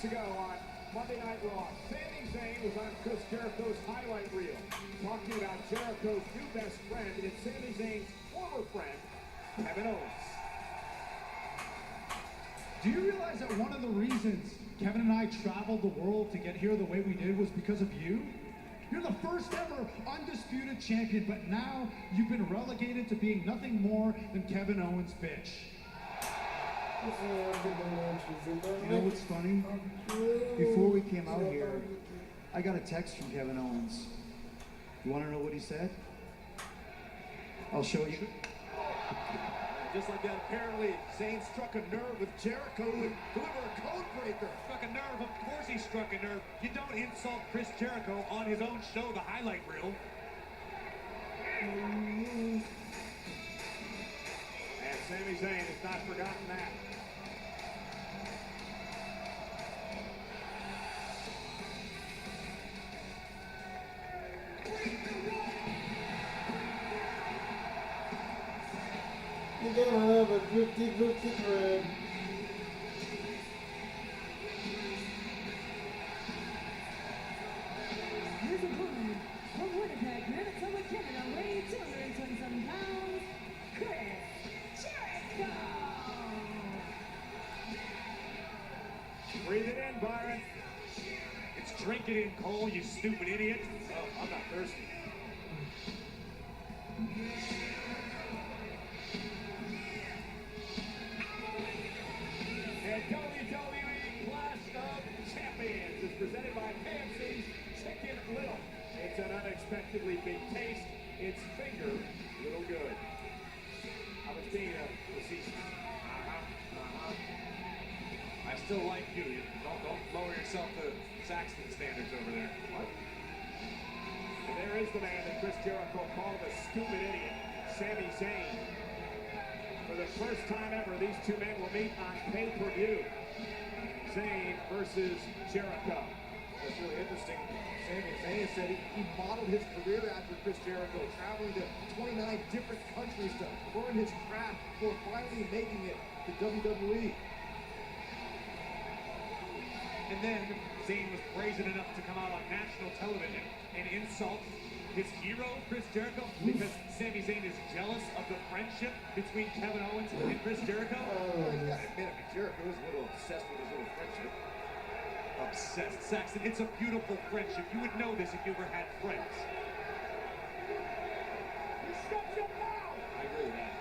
weeks ago on Monday Night Raw, Sami Zayn was on Chris Jericho's highlight reel, talking about Jericho's new best friend, and it's Sami Zayn's former friend, Kevin Owens. Do you realize that one of the reasons Kevin and I traveled the world to get here the way we did was because of you? You're the first ever undisputed champion, but now you've been relegated to being nothing more than Kevin Owens' bitch. You know what's funny? Before we came out here, I got a text from Kevin Owens. You want to know what he said? I'll show you. Just like that, apparently, Zayn struck a nerve with Jericho and delivered a code breaker. Struck a nerve, of course he struck a nerve. You don't insult Chris Jericho on his own show, the highlight reel. And Sami Zayn has not forgotten that. You're gonna have a drifty thread. Here's a woman from Winnipeg, Manitoba, Canada, weighing 227 pounds, Chris Jericho. Breathe it in, Byron. It's drink it in, Cole, you stupid idiot. Oh, I'm not thirsty. And WWE Clash of Champions is presented by KFC's Chicken Little. It's an unexpectedly big taste. It's finger little good. How much being a season? I still like you. Don't lower yourself to Saxton standards over there. What? And there is the man that Chris Jericho called a stupid idiot, Sami Zayn. For the first time ever, these two men will meet on pay-per-view. Zayn versus Jericho. That's really interesting. Sami Zayn said he modeled his career after Chris Jericho, traveling to 29 different countries to learn his craft before finally making it to WWE. And then Zayn was brazen enough to come out on national television and insult his hero, Chris Jericho, because Sami Zayn is jealous of the friendship between Kevin Owens and Chris Jericho. You gotta admit, Jericho is a little obsessed with his little friendship. Obsessed, Saxton. It's a beautiful friendship. You would know this if you ever had friends. He steps up now! I agree with that.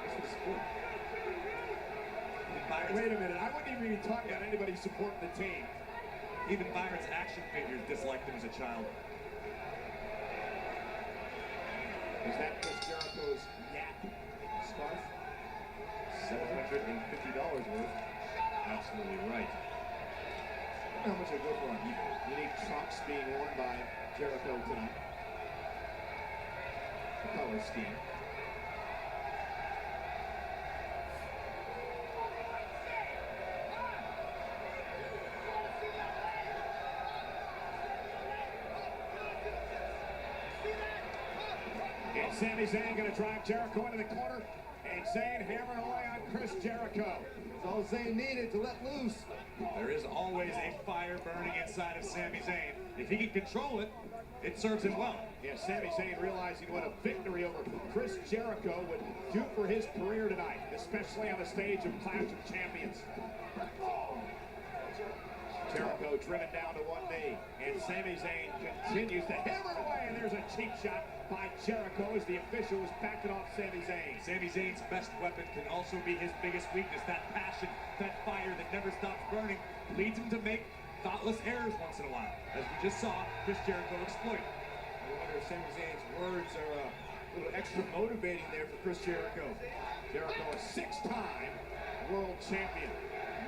This was good. Wait a minute, I wouldn't even be talking about anybody supporting the team. Even Byron's action figures disliked him as a child. Is that Chris Jericho's yak scarf? $750 worth. Absolutely right. I wonder how much they go for on eBay. Unique trunks being worn by Jericho tonight. The color scheme. And Sami Zayn going to drive Jericho into the corner. And Zayn hammering away on Chris Jericho. That's all Zayn needed to let loose. There is always a fire burning inside of Sami Zayn. If he can control it, it serves him well. Yeah, Sami Zayn realizing what a victory over Chris Jericho would do for his career tonight, especially on the stage of Clash of Champions. Jericho driven down to one knee, and Sami Zayn continues to hammer away, and there's a cheap shot by Jericho as the official is backing off Sami Zayn. Sami Zayn's best weapon can also be his biggest weakness. That passion, that fire that never stops burning, leads him to make thoughtless errors once in a while, as we just saw Chris Jericho exploit. I wonder if Sami Zayn's words are a little extra motivating there for Chris Jericho. Jericho, a six-time world champion,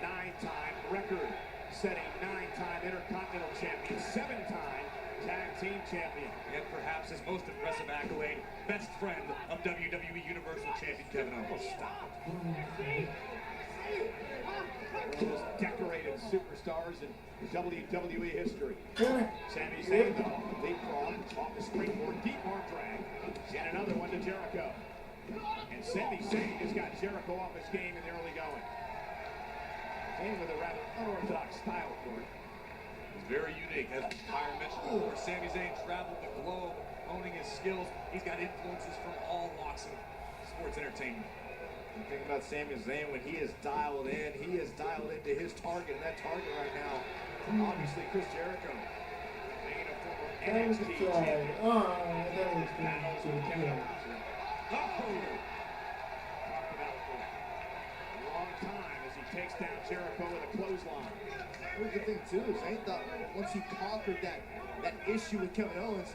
nine-time record-setting, nine-time Intercontinental champion, seven-time tag team champion. And perhaps his most impressive accolade, best friend of WWE Universal Champion Kevin Owens. Stop. Most decorated superstars in WWE history. Sami Zayn, though, leapfrog off the springboard, deep arm drag, and another one to Jericho. And Sami Zayn has got Jericho off his game in the early going. Zayn with a rather unorthodox style, Corey. It's very unique. As Byron mentioned before, Sami Zayn traveled the globe, honing his skills. He's got influences from all walks of sports entertainment. The thing about Sami Zayn, when he is dialed in, he is dialed into his target, and that target right now, obviously Chris Jericho. Zayn, a former That was NXT a try. champion. Oh, that was Battles good. with Kevin Yeah. Owens. Talked about for a long time as he takes down Jericho with a clothesline. Here's the thing too, Zayn thought once he conquered that issue with Kevin Owens,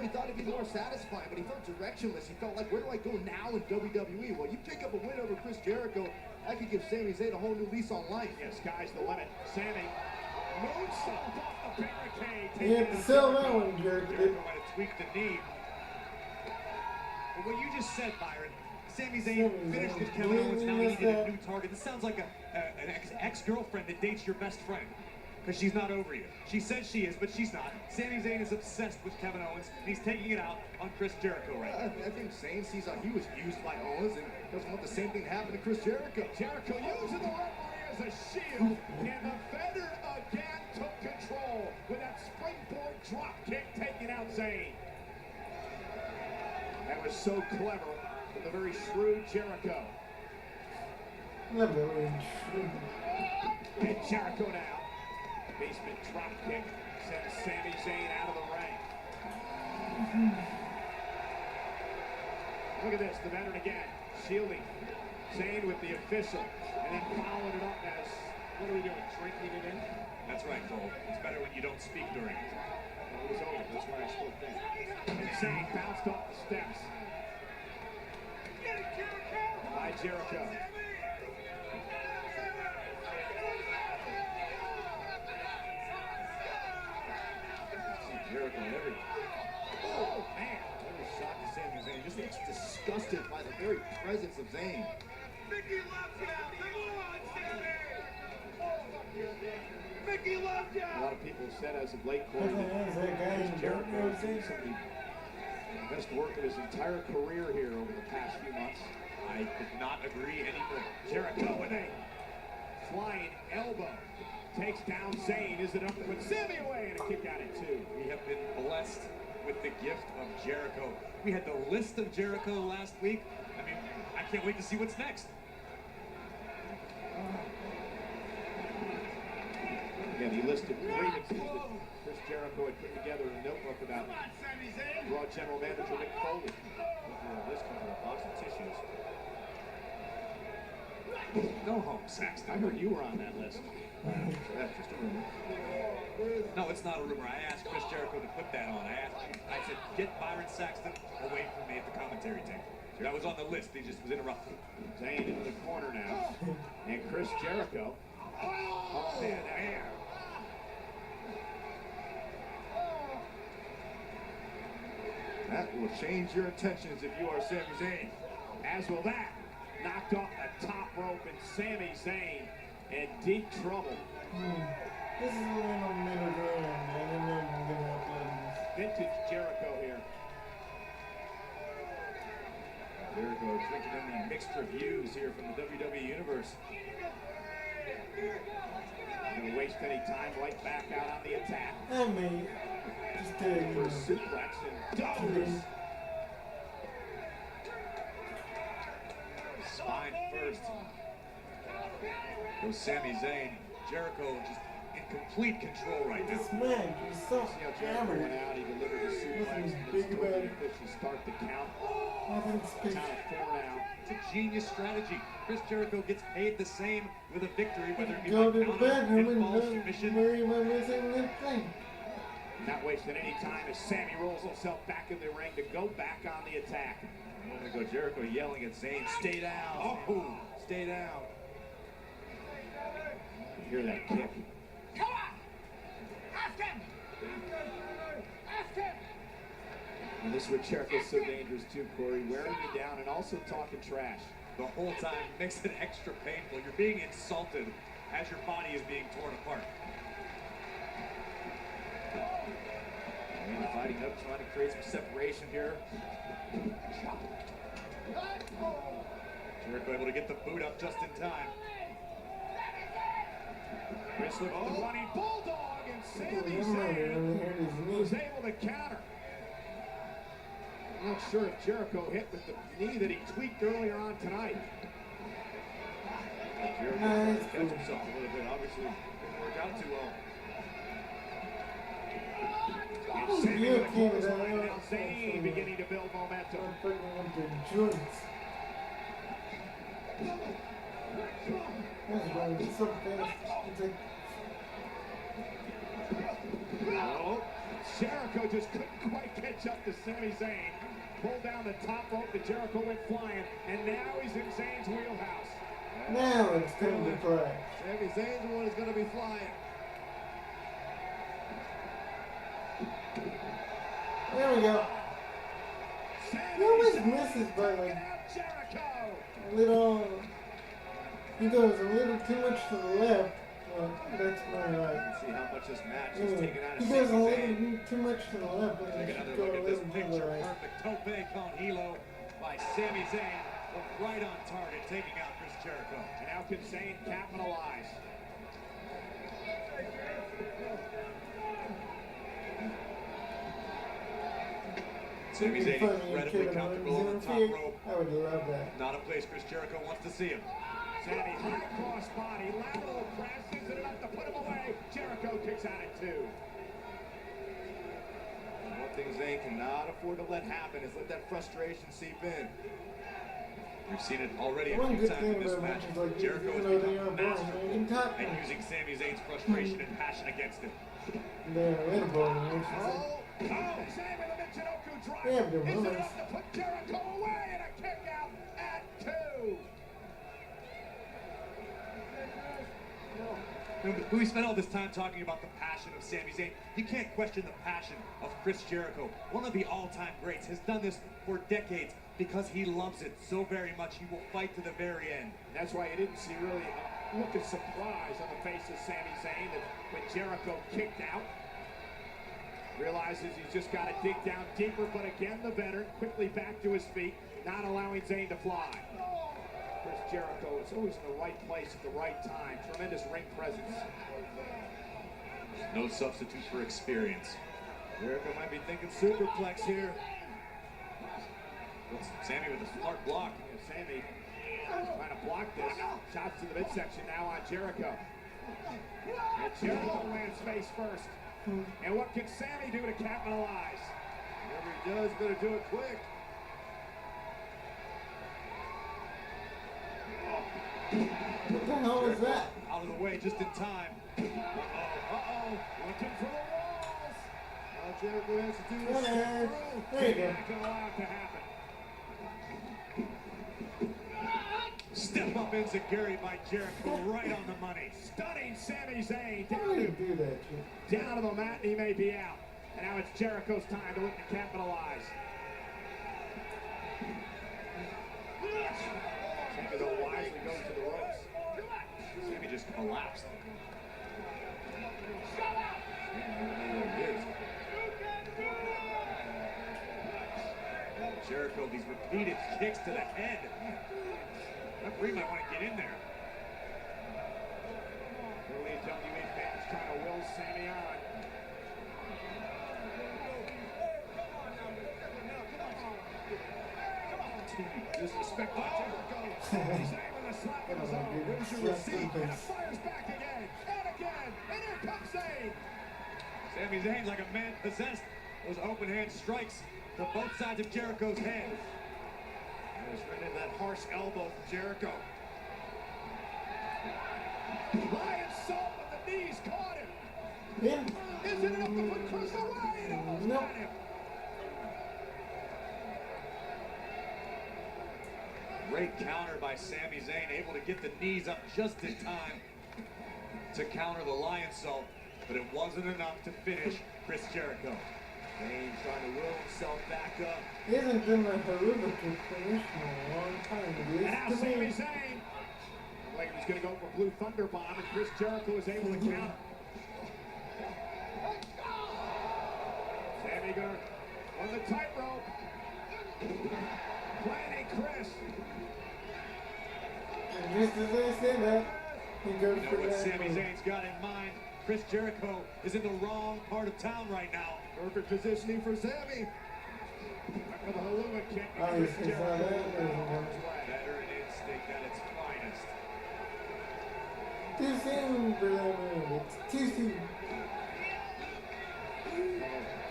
he thought he'd be more satisfying, but he felt directionless. He felt like, where do I go now in WWE? Well, you pick up a win over Chris Jericho, that could give Sami Zayn a whole new lease on life. Yeah, sky's the limit. Sami moonsault off the barricade. You have to sell that one, Jericho. Jericho might have tweaked the knee. But what you just said, Byron, Sami Zayn finished with Kevin Owens, now he needed a new target. This sounds like an ex-girlfriend that dates your best friend. Because she's not over you. She says she is, but she's not. Sami Zayn is obsessed with Kevin Owens, and he's taking it out on Chris Jericho right now. I think Zayn sees how he was used by Owens and doesn't want the same thing to happen to Chris Jericho. Jericho using the referee as a shield, and the veteran again took control with that springboard drop kick taking out Zayn. That was so clever with a very shrewd Jericho. Not very. And Jericho now. Basement drop kick sends Sami Zayn out of the ring. Look at this, the veteran again, shielding Zayn with the official, and then following it up as, what are we doing, drinking it in? That's right, Cole. It's better when you don't speak during it. Well, it was over, that's why I spoke then. And Zayn bounced off the steps. By Jericho. Jericho and every. Oh, man. Every shot to Sami Zayn just looks disgusted by the very presence of Zayn. Mickey loves you! Come on, Sammy! Mickey loves you! A lot of people have said as of late, Corey, that Jericho has done some of the best work of his entire career here over the past few months. I could not agree anymore. Jericho with a flying elbow. Takes down Zayn. Is it up to put Sami away? And a kick out at two. We have been blessed with the gift of Jericho. We had the list of Jericho last week. I mean, I can't wait to see what's next. Again, he listed grievances that Chris Jericho had put together in a notebook about Raw General Manager Mick Foley. A list of a box of tissues. No home, Saxton. I heard you were on that list. That's just a rumor. No, it's not a rumor. I asked Chris Jericho to put that on. I said, get Byron Saxton away from me at the commentary table. That was on the list. He just was interrupted. Zayn into the corner now. And Chris Jericho. Oh, man, there. That will change your intentions if you are Sami Zayn. As will that. Knocked off the top rope, and Sami Zayn in deep trouble. This is a little middle ground. I don't know if I'm gonna upload Vintage Jericho here. Jericho drinking in the mixed reviews here from the WWE Universe. Not gonna waste any time, right back out on the attack. this. I mean, just kidding. For a suplex and doubles. Spine first. Goes Sami Zayn. Jericho just in complete control right now. This man is so See how Jericho hammered. went out, he delivered the suplex, Nothing's and big it's about the it. officials start the count. Nothing's big. Count of 4 now. It's a genius strategy. Chris Jericho gets paid the same with a victory, whether it be Go by to the countout, bedroom and pinfall, submission. worry about missing that thing. Not wasting any time as Sami rolls himself back in the ring to go back on the attack. A moment ago, Jericho yelling at Zayn, stay down. Oh, Stay down. You hear that kick. Come on! Ask him! Ask him! And this is what Jericho's so dangerous too, Corey. Wearing you down and also talking trash. the whole time makes it extra painful. You're being insulted as your body is being torn apart. And fighting up, trying to create some separation here. Jericho able to get the boot up just in time. Chris with the running bulldog, and Sami Zayn was able to counter. I'm not sure if Jericho hit with the knee that he tweaked earlier on tonight. Jericho trying to catch himself a little bit. Obviously, didn't work out too well. And Sami with a clothesline. Now Zayn beginning to build momentum. Oh, Jericho just couldn't quite catch up to Sami Zayn. Pulled down the top rope, but Jericho went flying, and now he's in Zayn's wheelhouse. Now it's time to fly. Sami Zayn's the one who's going to be flying. There we go. He always misses by like a little. He goes a little too much to the left. That's my right. See how much this match is taken out of He goes a Sami little Zayn. too much to the left, but Take he another should go look a at this little to the picture right. perfect tope con hilo by Sami Zayn. Looked right on target, taking out Chris Jericho. And now can Zayn capitalize? Sami Zayn incredibly comfortable on the top rope. I would love that. Not a place Chris Jericho wants to see him. Sami high cross body, lateral press, isn't enough to put him away. Jericho kicks out at 2. One thing Zayn cannot afford to let happen is let that frustration seep in. We've seen it already a One few good times thing in this about match. matches like Jericho this, has even though they become are boring, masterful they can talk at now. using Sami Zayn's frustration and passion against him. They're a little boring matches. Oh, Zayn with a Michinoku drive. They have their Is it moments. enough to put Jericho away and a kick out at 2? We spent all this time talking about the passion of Sami Zayn. You can't question the passion of Chris Jericho. One of the all-time greats has done this for decades because he loves it so very much. He will fight to the very end. That's why you didn't see really a look of surprise on the face of Sami Zayn that when Jericho kicked out. Realizes he's just got to dig down deeper, but again, the veteran quickly back to his feet, not allowing Zayn to fly. Chris Jericho is always in the right place at the right time. Tremendous ring presence. No substitute for experience. Jericho might be thinking superplex here. Sami with a smart block. Sami trying to block this. Shots to the midsection now on Jericho. And Jericho lands face first. And what can Sami do to capitalize? Whatever he does, better do it quick. What the hell was that? Out of the way just in time. Uh-oh. Looking for the walls. All Jericho has to do is Come step on. through. There you go. Not going to allow it to happen. Step up enziguri by Jericho, right on the money. Stunning Sami Zayn. How do you do that, kid? Down to the mat, and he may be out. And now it's Jericho's time to look to capitalize. Sami, though, wisely goes to the ropes. Sami just collapsed. Jericho, these repeated kicks to the head. Referee might want to get in there. Early WWE fans trying to will Sami on. Disrespect by Jericho. Sami Zayn with a slap in his own. Wins the receipt and fires back again and again. And here comes Zayn. Sami Zayn, like a man possessed, those open hand strikes to both sides of Jericho's head. Goes right into that harsh elbow from Jericho. Lion salt, but the knees caught him. Yeah. Is it enough to put Chris away? It almost Nope. got him. Great counter by Sami Zayn, able to get the knees up just in time to counter the lion salt, but it wasn't enough to finish Chris Jericho. Zayn trying to will himself back up. He hasn't been a horrific finish in a long time. At And now least to Sami me. Zayn. Like he was going to go for Blue Thunder Bomb, and Chris Jericho was able to counter. Sami going on the tightrope. Planning Chris. And just as I said that, He You goes know for what that Sami move. Zayn's got in mind? Chris Jericho is in the wrong part of town right now. Perfect positioning for Sami. With a Halua kick. Oh, Chris he's not Jericho that out of good. harm's way. Veteran instinct at its finest. Too soon for that move. It's too soon.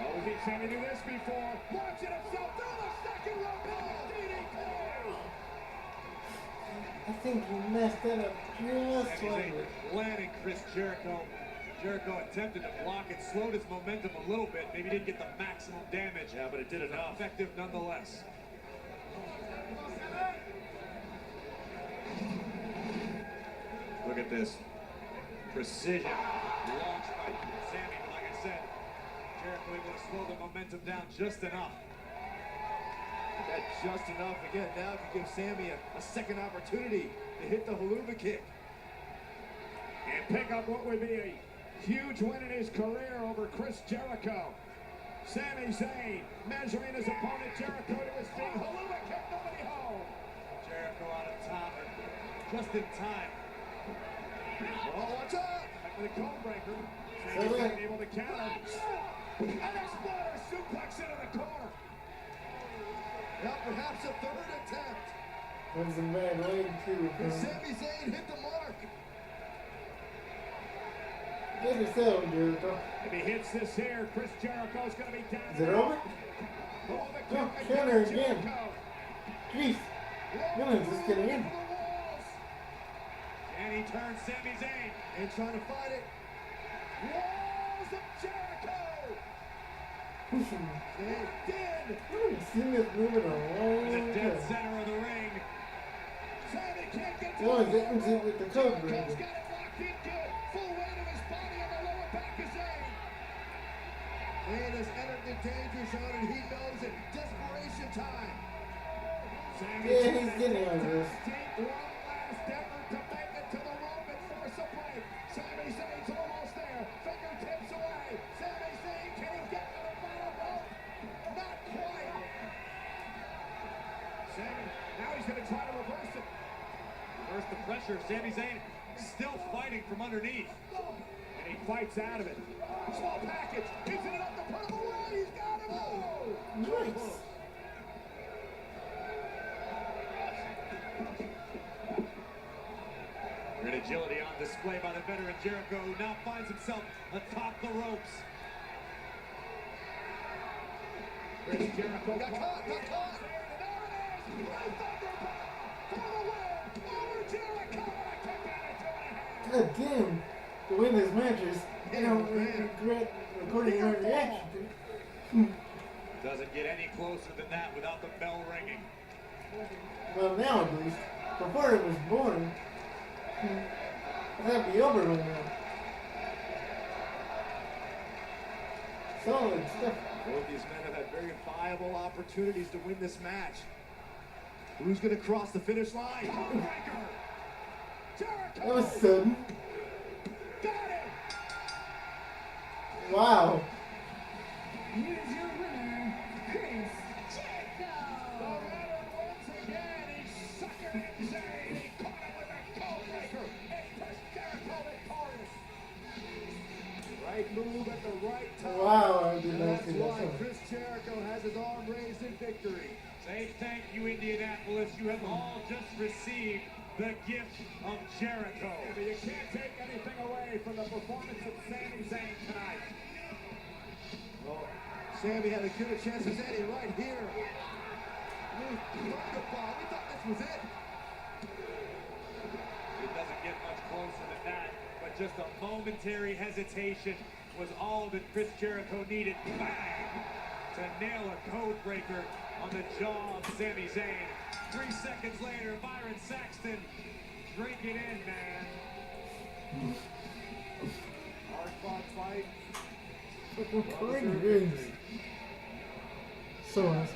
Oh, we've seen Sami do this before. Watching himself through the second rope. DDT. I think he messed that up just Sami slightly. Zayn landing Chris Jericho. Jericho attempted to block it, slowed his momentum a little bit. Maybe didn't get the maximum damage. Yeah, but it did enough. Effective nonetheless. Look at this. Precision. Launched by Sami. But like I said, Jericho able to slow the momentum down just enough. That's just enough. Again, now to give Sami a second opportunity to hit the Haluva kick. And pick up what would be a huge win in his career over Chris Jericho. Sami Zayn measuring his opponent Jericho to his feet. Haluva kick, nobody home. Jericho out of time, just in time. Oh, watch out! Back with a cone breaker. Sami Seven. Zayn able to counter. An exploder suplex into the corner. Now perhaps a third attempt. That's a bad leg too. But Sami Zayn hit the mark. Get yourself, Jericho. If he hits this here, Chris Jericho's going to be down. Is it over? Oh, the No, kick counter against again. Jericho. Jeez. Villain's just getting in. Over the walls. And he turns Sami Zayn. And trying to fight it. Walls of Jericho. Pushing. They did. I haven't seen this move in a In the long dead time. center of the ring. Sami can't get to Oh, the he's hitting floor. it with the code Jericho's breaker. got it locked in good. Full weight of his body on the lower back of Zayn. Zayn has entered the danger zone and he knows it. Desperation time. Sami Yeah, Zayn he's getting out of this. take one last effort to make it to the rope and force a break. Sami Zayn's almost there. Fingertips away. Sami Zayn, can he get to the final rope? Not quite. Sami, now he's going to try to reverse it. Reverse the pressure. Sami Zayn still fighting from underneath. And he fights out of it. Small package. He's in it up the purple way. He's got him. Oh! Nice. Great agility on display by the veteran Jericho, who now finds himself atop the ropes. Chris Jericho Got caught, got caught. And there it is. The Thunderbolt for the win over Jericho. And I kick out at 2.5. God damn. To win this match is, you know, regret according to my reaction. Doesn't get any closer than that without the bell ringing. Well, now at least. Before it was born, that'd be over by now. Solid stuff. Both these men have had very viable opportunities to win this match. Who's going to cross the finish line? Breaker. Jericho. That was sudden. Got it. Wow. Here's your winner, Chris The Jericho. veteran once again. He's suckered in Zayn. He caught him with a cone breaker. And Chris Jericho victorious. Right move at the right time. Wow, I did And not that's see that why coming. Chris Jericho has his arm raised in victory. Say thank you, Indianapolis. You have all just received the gift of Jericho. But you can't take anything away from the performance of Sami Zayn tonight. Well, Sami had as good a chance as any right here. Thunderball. We thought this was it. It doesn't get much closer than that, but just a momentary hesitation was all that Chris Jericho needed. Bang! To nail a code breaker on the jaw of Sami Zayn. 3 seconds later, Byron Saxton, drink it in, man. Hard-fought fight. Great games. So awesome.